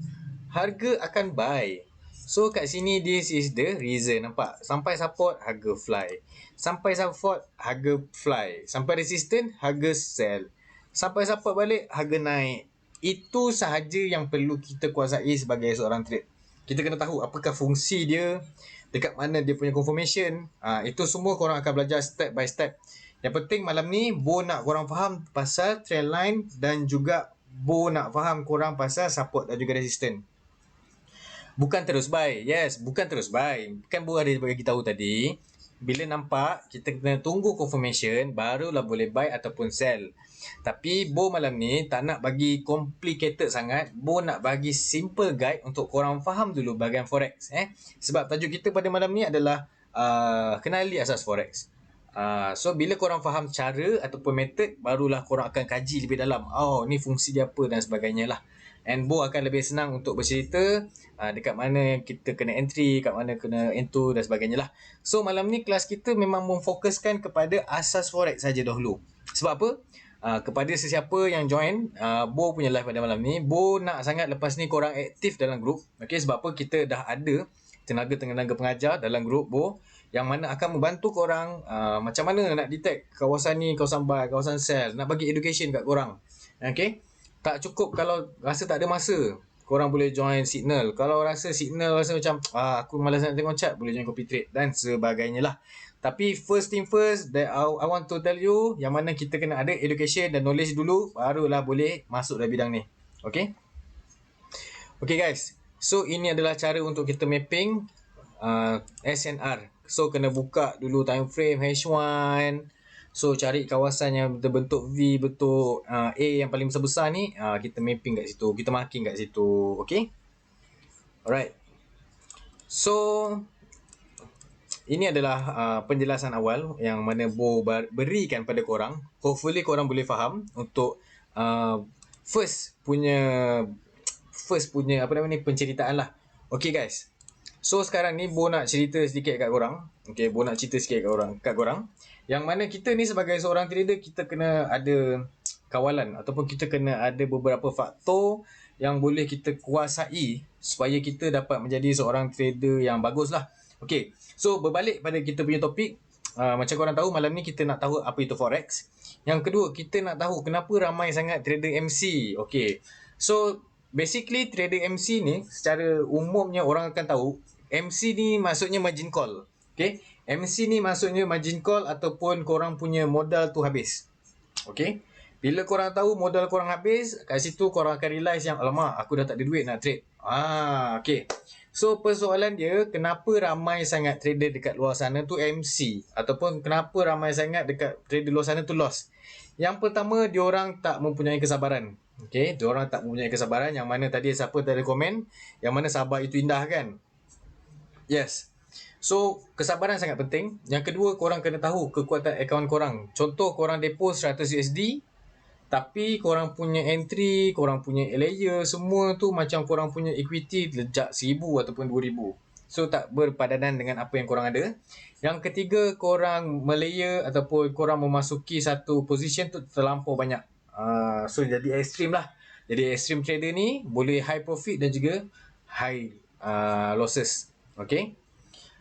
Harga akan buy. So kat sini this is the reason, nampak? Sampai support, harga fly. Sampai support, harga fly. Sampai resistance, harga sell. Sampai support balik, harga naik. Itu sahaja yang perlu kita kuasai sebagai seorang trade. Kita kena tahu apakah fungsi dia, dekat mana dia punya confirmation. Itu semua korang akan belajar step by step. Yang penting malam ni Bo nak korang faham pasal trend line dan juga Bo nak faham korang pasal support dan juga resistance. Bukan terus buy. Yes, bukan terus buy. Kan Bo ada bagi tahu tadi, bila nampak kita kena tunggu confirmation barulah boleh buy ataupun sell. Tapi Bo malam ni tak nak bagi complicated sangat. Bo nak bagi simple guide untuk korang faham dulu bahagian forex. Sebab tajuk kita pada malam ni adalah kenali asas forex. So bila korang faham cara ataupun method, barulah korang akan kaji lebih dalam. Oh, ni fungsi dia apa dan sebagainya lah. And Bo akan lebih senang untuk bercerita dekat mana kita kena entry, kat mana kena enter dan sebagainya lah. So malam ni kelas kita memang memfokuskan kepada asas forex saja dahulu. Sebab apa? Kepada sesiapa yang join Bo punya live pada malam ni, Bo nak sangat lepas ni korang aktif dalam grup. Okay, sebab apa? Kita dah ada tenaga-tenaga pengajar dalam grup Bo yang mana akan membantu korang macam mana nak detect kawasan ni, kawasan buy, kawasan sell, nak bagi education kat korang. Okay, tak cukup kalau rasa tak ada masa, korang boleh join Signal. Kalau rasa Signal rasa macam aku malas nak tengok chart, boleh join Copy Trade dan sebagainya lah. Tapi first thing first that I want to tell you, yang mana kita kena ada education dan knowledge dulu, barulah boleh masuk dalam bidang ni. Okay, okay guys, so ini adalah cara untuk kita mapping SNR. So kena buka dulu time frame H1. So cari kawasan yang berbentuk V, bentuk A yang paling besar-besar ni, kita mapping kat situ, kita marking kat situ. Okay, alright. So ini adalah penjelasan awal yang mana Bo berikan pada korang. Hopefully korang boleh faham untuk first punya apa nama ni, penceritaan lah. Okay guys, so sekarang ni Bo nak cerita sedikit kat korang. Okay, Bo nak cerita sikit kat korang. Yang mana kita ni sebagai seorang trader, kita kena ada kawalan ataupun kita kena ada beberapa faktor yang boleh kita kuasai supaya kita dapat menjadi seorang trader yang bagus lah. Okay, so berbalik pada kita punya topik, macam korang tahu malam ni kita nak tahu apa itu forex. Yang kedua, kita nak tahu kenapa ramai sangat trader MC. Okay, so basically trader MC ni secara umumnya orang akan tahu MC ni maksudnya margin call. Okay, MC ni maksudnya margin call ataupun korang punya modal tu habis. Okay, bila korang tahu modal korang habis, kat situ korang akan realize yang alamak, aku dah tak ada duit nak trade. Okay, so persoalan dia, kenapa ramai sangat trader dekat luar sana tu MC, ataupun kenapa ramai sangat dekat trader luar sana tu loss? Yang pertama, diorang tak mempunyai kesabaran. Okay, diorang tak mempunyai kesabaran. Yang mana tadi siapa tadi komen, yang mana sabar itu indah kan? Yes. So kesabaran sangat penting. Yang kedua, korang kena tahu kekuatan akaun korang. Contoh korang depo 100 USD, tapi korang punya entry, korang punya layer, semua tu macam korang punya equity lejak 1000 ataupun 2000. So tak berpadanan dengan apa yang korang ada. Yang ketiga, korang melayer ataupun korang memasuki satu position tu terlampau banyak. So jadi ekstrim lah. Jadi extreme trader ni boleh high profit dan juga high losses. Okay,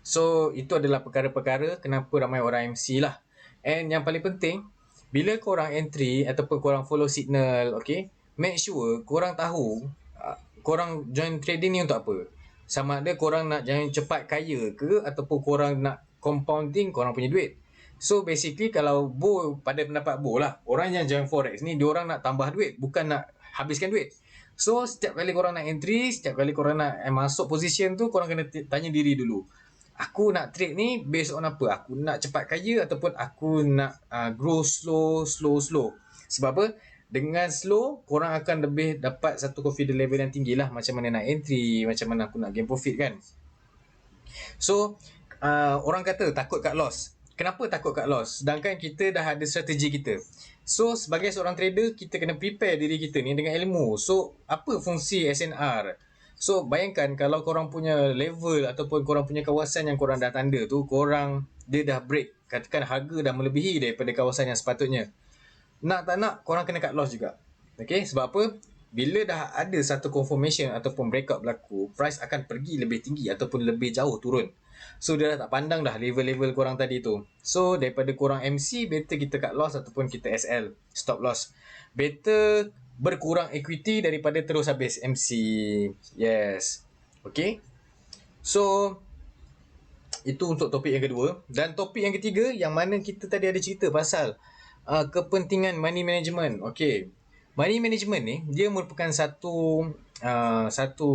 so itu adalah perkara-perkara kenapa ramai orang MC lah. And yang paling penting, bila korang entry ataupun korang follow signal, okay, make sure korang tahu korang join trading ni untuk apa. Sama ada korang nak join cepat kaya ke, ataupun korang nak compounding korang punya duit. So basically kalau Bo, pada pendapat Bo lah, orang yang join forex ni, diorang nak tambah duit, bukan nak habiskan duit. So setiap kali korang nak entry, setiap kali korang nak masuk position tu, korang kena tanya diri dulu, aku nak trade ni based on apa? Aku nak cepat kaya ataupun aku nak grow slow. Sebab apa? Dengan slow, korang akan lebih dapat satu confidence level yang tinggi lah, macam mana nak entry, macam mana aku nak gain profit kan. So orang kata takut cut loss. Kenapa takut cut loss? Sedangkan kita dah ada strategi kita. So sebagai seorang trader, kita kena prepare diri kita ni dengan ilmu. So apa fungsi SNR? So bayangkan kalau korang punya level ataupun korang punya kawasan yang korang dah tanda tu, korang dia dah break, katakan harga dah melebihi daripada kawasan yang sepatutnya, nak tak nak korang kena cut loss juga. Okay, sebab apa? Bila dah ada satu confirmation ataupun breakout berlaku, price akan pergi lebih tinggi ataupun lebih jauh turun. So dia dah tak pandang dah level-level korang tadi tu. So daripada korang MC, better kita cut loss ataupun kita SL, stop loss. Better berkurang equity daripada terus habis MC. Yes. Okay. So itu untuk topik yang kedua. Dan topik yang ketiga, yang mana kita tadi ada cerita pasal kepentingan money management. Okay, money management ni dia merupakan satu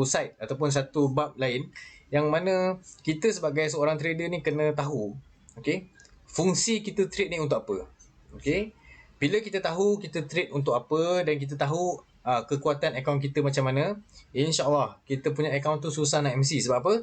side ataupun satu bab lain yang mana kita sebagai seorang trader ni kena tahu, okay, fungsi kita trade ni untuk apa. Okay, bila kita tahu kita trade untuk apa dan kita tahu kekuatan akaun kita macam mana, insyaAllah kita punya akaun tu susah nak MC. Sebab apa?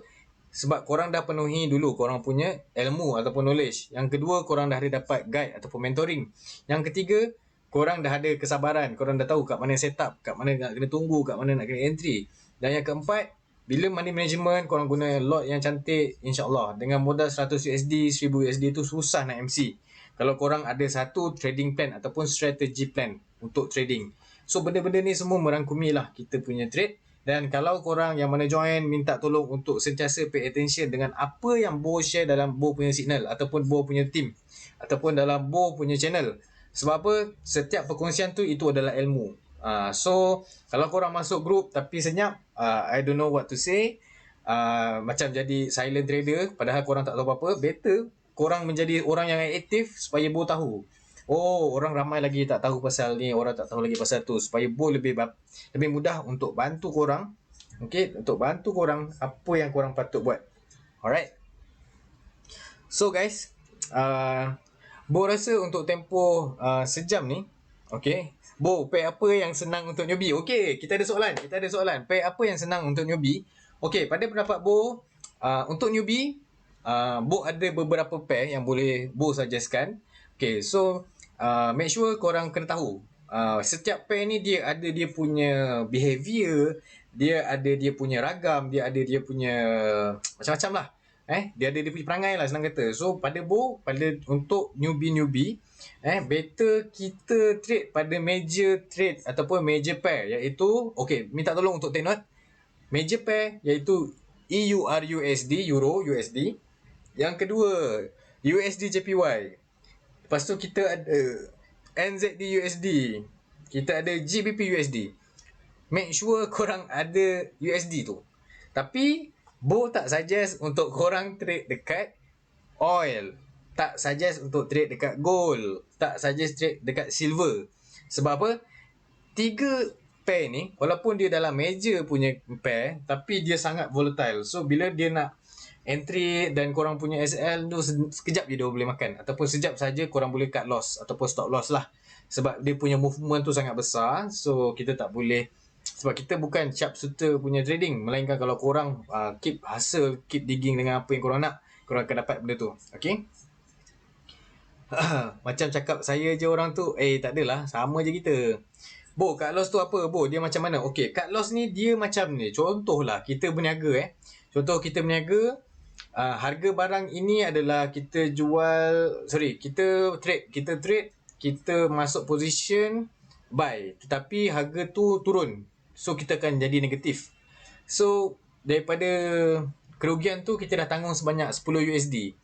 Sebab korang dah penuhi dulu korang punya ilmu ataupun knowledge. Yang kedua, korang dah ada dapat guide ataupun mentoring. Yang ketiga, korang dah ada kesabaran. Korang dah tahu kat mana setup, kat mana nak kena tunggu, kat mana nak kena entry. Dan yang keempat, bila money management, korang guna lot yang cantik, insyaAllah dengan modal 100 USD, 1000 USD tu susah nak MC. Kalau korang ada satu trading plan ataupun strategy plan untuk trading. So benda-benda ni semua merangkumi lah kita punya trade. Dan kalau korang yang mana join, minta tolong untuk sentiasa pay attention dengan apa yang Bo share dalam Bo punya signal ataupun Bo punya team ataupun dalam Bo punya channel. Sebab apa? Setiap perkongsian tu itu adalah ilmu. So kalau korang masuk group tapi senyap, I don't know what to say, macam jadi silent trader padahal korang tak tahu apa-apa, better korang menjadi orang yang aktif supaya Bo tahu. Oh, orang ramai lagi tak tahu pasal ni, orang tak tahu lagi pasal tu, supaya Bo lebih mudah untuk bantu korang. Okay, untuk bantu korang apa yang korang patut buat. Alright. So guys, Bo rasa untuk tempoh sejam ni, okay, Bo, pack apa yang senang untuk newbie? Okay, kita ada soalan. Pack apa yang senang untuk newbie? Okay, pada pendapat Bo, untuk newbie, Bo ada beberapa pair yang boleh Bo suggestkan. Okay, so make sure korang kena tahu setiap pair ni dia ada dia punya behavior, dia ada dia punya ragam, dia ada dia punya macam-macam lah. Dia ada dia punya perangai lah, senang kata. So pada Bo, untuk newbie, better kita trade pada major trade ataupun major pair, iaitu, okay, minta tolong untuk take note. Major pair iaitu EURUSD, Euro USD. Yang kedua, USD JPY. Lepas tu kita ada NZD USD. Kita ada GBP USD. Make sure korang ada USD tu. Tapi Bo tak suggest untuk korang trade dekat oil. Tak suggest untuk trade dekat gold. Tak suggest trade dekat silver. Sebab apa? Tiga pair ni, walaupun dia dalam major punya pair, tapi dia sangat volatile. So bila dia nak entry dan korang punya SL tu, sekejap je dia boleh makan, ataupun sekejap saja korang boleh cut loss ataupun stop loss lah. Sebab dia punya movement tu sangat besar. So kita tak boleh, sebab kita bukan sharpshooter punya trading, melainkan kalau korang keep hustle, keep digging dengan apa yang korang nak, korang akan dapat benda tu. Okay. Macam cakap saya je orang tu, tak adalah, sama je kita. Bo, cut loss tu apa? Bo, dia macam mana? Okay, cut loss ni dia macam ni. Contohlah kita berniaga Contoh kita berniaga, harga barang ini adalah kita trade, kita masuk position buy, tetapi harga tu turun. So kita akan jadi negatif. So daripada kerugian tu kita dah tanggung sebanyak 10 USD.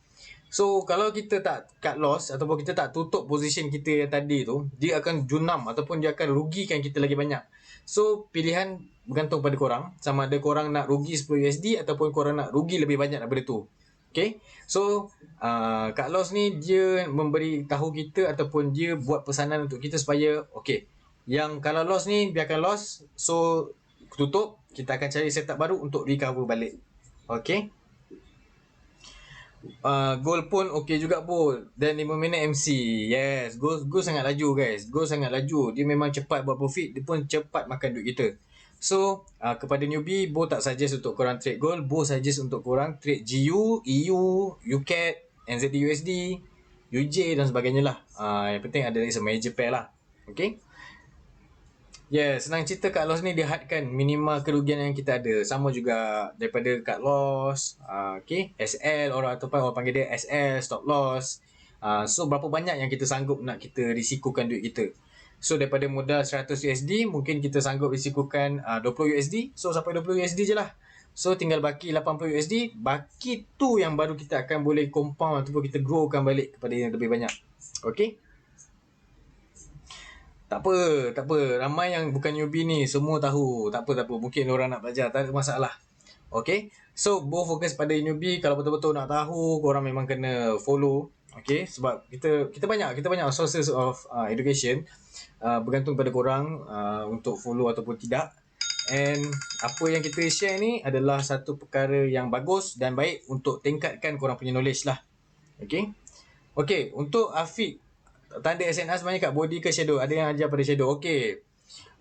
So kalau kita tak cut loss ataupun kita tak tutup position kita yang tadi tu, dia akan junam ataupun dia akan rugikan kita lagi banyak. So pilihan bergantung pada korang, sama ada korang nak rugi 10 USD ataupun korang nak rugi lebih banyak daripada tu. Okay, so cut loss ni dia memberi tahu kita ataupun dia buat pesanan untuk kita supaya, okay, yang kalau loss ni biarkan loss. So tutup, kita akan cari setup baru untuk recover balik. Okay. Goal pun okey juga pun. Dan 5 minit MC. Yes, goal sangat laju guys. Goal sangat laju. Dia memang cepat buat profit, dia pun cepat makan duit kita. So, kepada newbie, Bo tak suggest untuk korang trade gold. Bo suggest untuk korang trade GU, EU, UCAT, NZD/USD, UJ dan sebagainya lah. Yang penting ada is a major pair lah. Okay. Senang cerita cut loss ni dia hadkan minimal kerugian yang kita ada. Sama juga daripada cut loss, okay, SL ataupun orang panggil dia SL, stop loss. So berapa banyak yang kita sanggup nak kita risikokan duit kita. So daripada modal 100 USD, mungkin kita sanggup risikokan 20 USD. So sampai 20 USD je lah. So tinggal baki 80 USD. Baki tu yang baru kita akan boleh compound ataupun kita growkan balik kepada yang lebih banyak. Okay. Tak apa. Ramai yang bukan newbie ni semua tahu. Tak apa. Mungkin orang nak belajar, tak ada masalah. Okay. So, Bo fokus pada newbie. Kalau betul-betul nak tahu, korang memang kena follow. Okay. Sebab kita banyak sources of education. Bergantung pada korang untuk follow ataupun tidak. And apa yang kita share ni adalah satu perkara yang bagus dan baik untuk tingkatkan korang punya knowledge lah. Okay. Okay. Untuk Afiq, tanda SNR sebenarnya kat body ke shadow? Ada yang ajar pada shadow. Okey.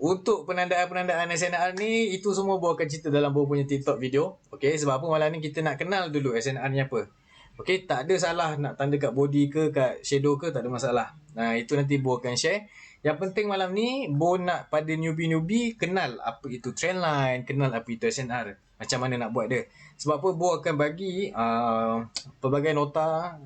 Untuk penandaan SNR ni, itu semua Bo akan cerita dalam Bo punya TikTok video. Okey, sebab apa malam ni kita nak kenal dulu SNR ni apa. Okey, tak ada salah nak tanda kat body ke kat shadow ke, tak ada masalah. Itu nanti Bo akan share. Yang penting malam ni Bo nak pada newbie kenal apa itu trendline, kenal apa itu SNR, macam mana nak buat dia. Sebab apa Bo akan bagi pelbagai nota,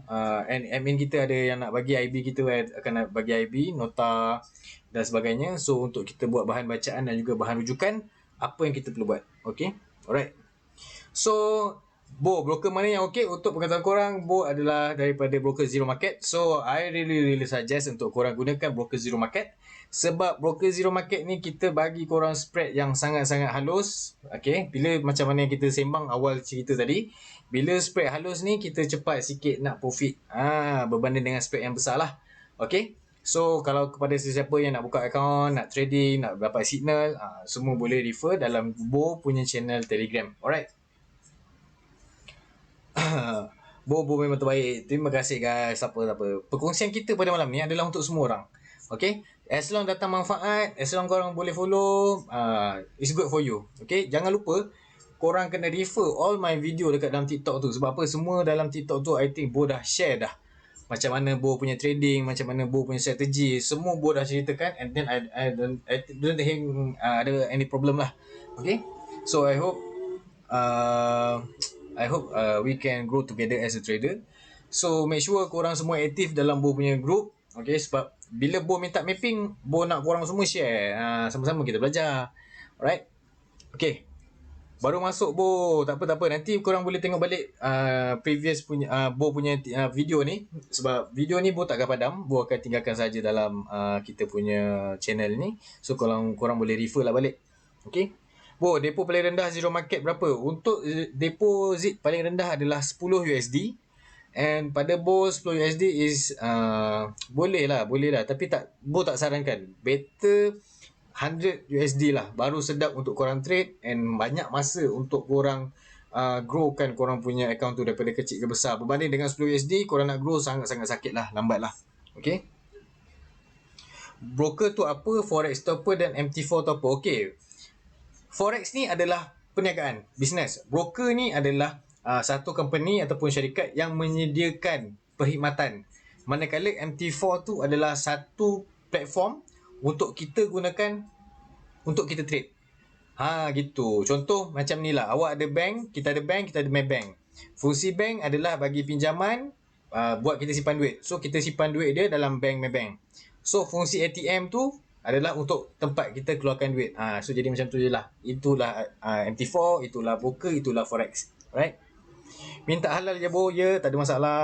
and admin kita ada yang nak bagi IB, kita akan nak bagi IB, nota dan sebagainya. So untuk kita buat bahan bacaan dan juga bahan rujukan apa yang kita perlu buat. Okay. Alright. So Bo, broker mana yang okey untuk pengetahuan korang? Bo adalah daripada broker Zero Market. So I really suggest untuk korang gunakan broker Zero Market. Sebab broker Zero Market ni kita bagi korang spread yang sangat-sangat halus. Okay, bila macam mana yang kita sembang awal cerita tadi, bila spread halus ni kita cepat sikit nak profit berbanding dengan spread yang besar lah. Okay, so kalau kepada sesiapa yang nak buka account, nak trading, nak dapat signal, semua boleh refer dalam Bo punya channel Telegram. Alright. Bo memang terbaik. Terima kasih guys. Tak apa. Perkongsian kita pada malam ni adalah untuk semua orang. Okay, as long datang manfaat, as long korang boleh follow, it's good for you. Okay, jangan lupa korang kena refer all my video dekat dalam TikTok tu. Sebab apa? Semua dalam TikTok tu I think Bo dah share dah. Macam mana Bo punya trading, macam mana Bo punya strategi, semua Bo dah ceritakan. And then I don't think ada any problem lah. Okay, so I hope we can grow together as a trader. So make sure korang semua aktif dalam Bo punya group. Okay, sebab bila Bo minta mapping, Bo nak korang semua share. Sama-sama kita belajar. Alright. Okay, baru masuk Bo. Tak apa. Nanti korang boleh tengok balik previous punya Bo punya video ni. Sebab video ni Bo takkan padam. Bo akan tinggalkan saja dalam kita punya channel ni. So korang boleh refer lah balik. Okay. Bo, depo paling rendah Zero Market berapa? Untuk deposit paling rendah adalah 10 USD. And pada Bo 10 USD is boleh lah. Tapi Bo tak sarankan. Better 100 USD lah. Baru sedap untuk korang trade. And banyak masa untuk korang growkan korang punya account tu daripada kecil ke besar. Berbanding dengan 10 USD, korang nak grow sangat-sangat sakit lah. Lambat lah. Okay. Broker tu apa? Forex stopper dan MT4 tu apa? Okay. Forex ni adalah perniagaan, bisnes. Broker ni adalah satu company ataupun syarikat yang menyediakan perkhidmatan. Manakala MT4 tu adalah satu platform untuk kita gunakan untuk kita trade. Gitu. Contoh macam ni lah. Awak ada bank, kita ada Maybank. Fungsi bank adalah bagi pinjaman, buat kita simpan duit. So kita simpan duit dia dalam bank Maybank. So fungsi ATM tu adalah untuk tempat kita keluarkan duit. So jadi macam tu je lah. Itulah MT4, itulah broker, itulah forex. Alright. Minta halal je Bo. Ya, tak ada masalah.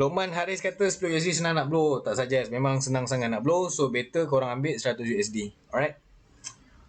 Lokman Haris kata 10 USD senang nak blow. Tak suggest. Memang senang sangat nak blow. So better korang ambil 100 USD. Alright.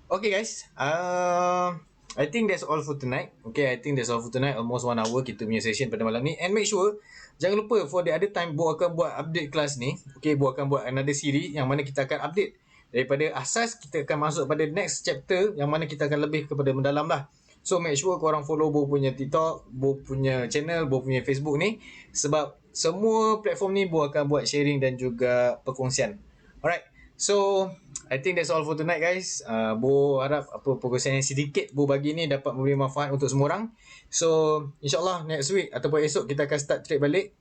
Okay guys. I think that's all for tonight. Almost 1 hour kita punya session pada malam ni. And make sure, jangan lupa for the other time Bo akan buat update kelas ni. Okay, Bo akan buat another series yang mana kita akan update daripada asas kita akan masuk pada next chapter yang mana kita akan lebih kepada mendalam lah. So make sure korang follow Bo punya TikTok, Bo punya channel, Bo punya Facebook ni, sebab semua platform ni Bo akan buat sharing dan juga perkongsian. Alright, so I think that's all for tonight guys. Bo harap apa perkongsian yang sedikit Bo bagi ni dapat memberi manfaat untuk semua orang. So insyaAllah next week ataupun esok kita akan start trade balik.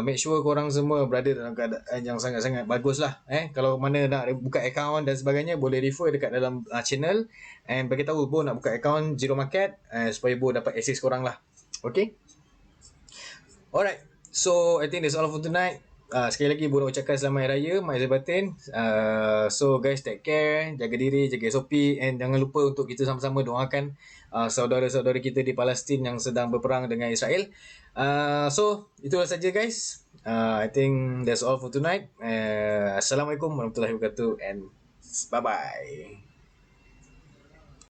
Make sure korang semua berada dalam keadaan yang sangat-sangat bagus lah. Kalau mana nak buka account dan sebagainya, boleh refer dekat dalam channel and beritahu Bo nak buka account Zero Market supaya Bo dapat access korang lah. Okay. Alright, so I think that's all for tonight. Sekali lagi Bo nak ucapkan selamat Hari Raya, Mak Aizat Batin. So guys, take care, jaga diri, jaga SOP, and jangan lupa untuk kita sama-sama doakan saudara-saudara kita di Palestin yang sedang berperang dengan Israel. So itulah saja guys. I think that's all for tonight. Assalamualaikum warahmatullahi wabarakatuh and bye bye.